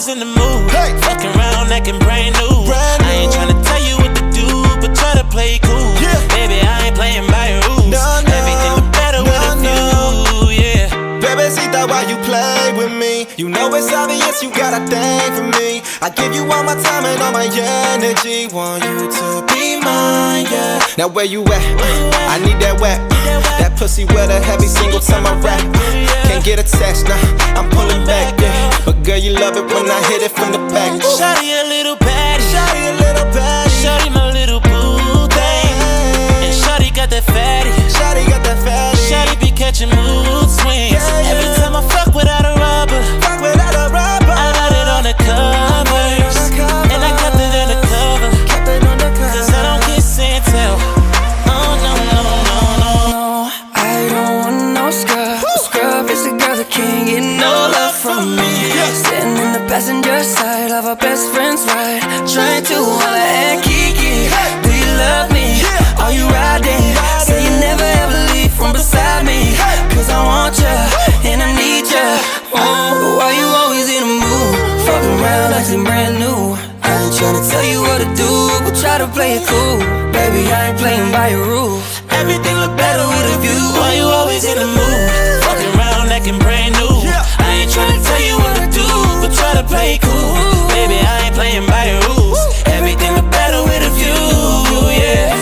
always in the mood. Fucking around, acting brand new. I ain't tryna tell you what to do, but try to play cool. Baby, I ain't playing by your rules. Everything look better with a view, yeah. Bebecita, why you play with me? You know it's obvious you got a thing for me. I give you all my time and all my energy. Want you to be mine, yeah. Now where you at? I need that wet. That pussy with a heavy single time I rap. Can't get attached, nah, I'm pulling back, yeah. But girl, you love it when I hit it from the back. Shawty a little baddie, shawty a little baddie, shawty my little boo thing. And shawty got that fatty, shawty got that fatty. Shawty be catching mood swings. Every time I fuck without a rubber, I got it on the covers, and I kept it undercover, cause I don't kiss and tell. Oh no, no, no, no. I don't want no scrub. Scrub is the girl that can't get no love from me. Sitting in the passenger side of our best friend's ride, trying to holler at Kiki. Do you love me? Are you riding? Say you never ever leave from beside me, cause I want ya and I need ya. Oh, why you always in the mood? Fucking around like some brand new. I ain't tryna tell you what to do, but try to play it cool. Baby, I ain't playing by your rules. Everything look better with a view. Why you always in the mood? Fucking around acting brand new. I ain't tryna tell you what to do, but try to play it cool. Baby, I ain't playing by your rules. Everything look better with a view, yeah.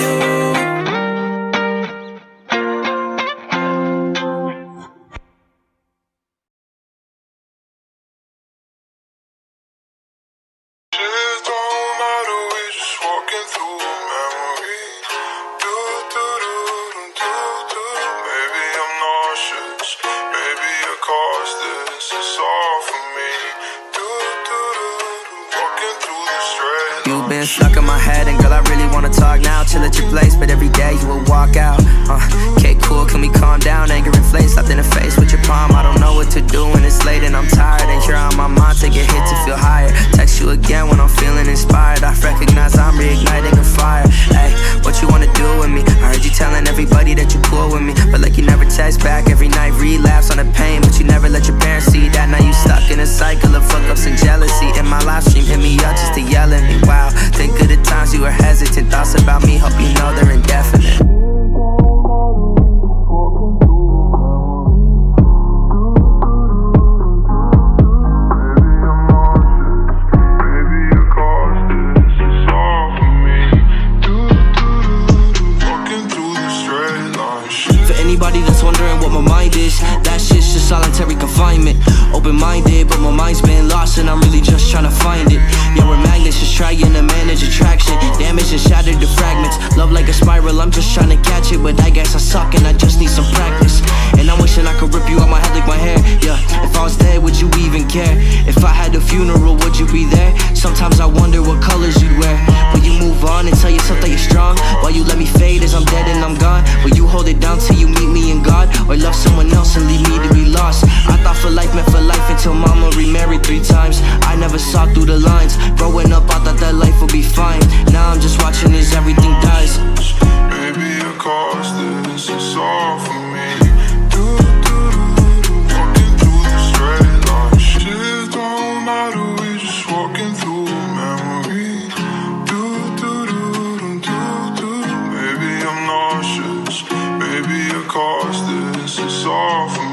You've been stuck in my head, and girl, I really wanna talk now. Chill at your place, but every day you will walk out. Okay, cool, can we calm down? Anger inflated, slapped in the face with your palm. I don't know what to do when it's late and I'm tired, and you're on my mind, take a hit to feel higher. Text you again when I'm feeling inspired. I recognize I'm reigniting a fire. Hey, what you wanna do with me? I heard you telling everybody that you cool with me, but like you never text back every night. Relapse on the pain, but you never let your parents see that. Now you stuck in a cycle of fuck-ups and jealousy. In my live stream, hit me up just to yell at me. Wow, think of the times you were hesitant. Thoughts about me, hope you know they're indefinite. Anybody that's wondering what my mind is, that shit's just solitary confinement. Open-minded, but my mind's been lost and I'm really just trying to find it. Yeah, we're magnets, just trying to manage attraction. Damage and shattered to fragments. Love like a spiral, I'm just trying to catch it, but I guess I suck and I just need some practice. And I'm wishing I could rip you out my head like my hair. Yeah, if I was dead, would you even care? If I had a funeral, would you be there? Sometimes I wonder what colors you'd wear. Will you move on and tell yourself that you're strong? While you let me fade as I'm dead and I'm gone? Will you hold it down till you meet me in God? Or love someone else and leave me to be lost? I thought for life meant for life until mama remarried 3 times. I never saw through the lines. Growing up I thought that life would be fine. Now I'm just watching as everything dies. Baby, your cost this is all for me. Walking through the straight line. Shit don't matter, we just walking through memory. Baby, I'm nauseous. Baby, your cost this is all for me.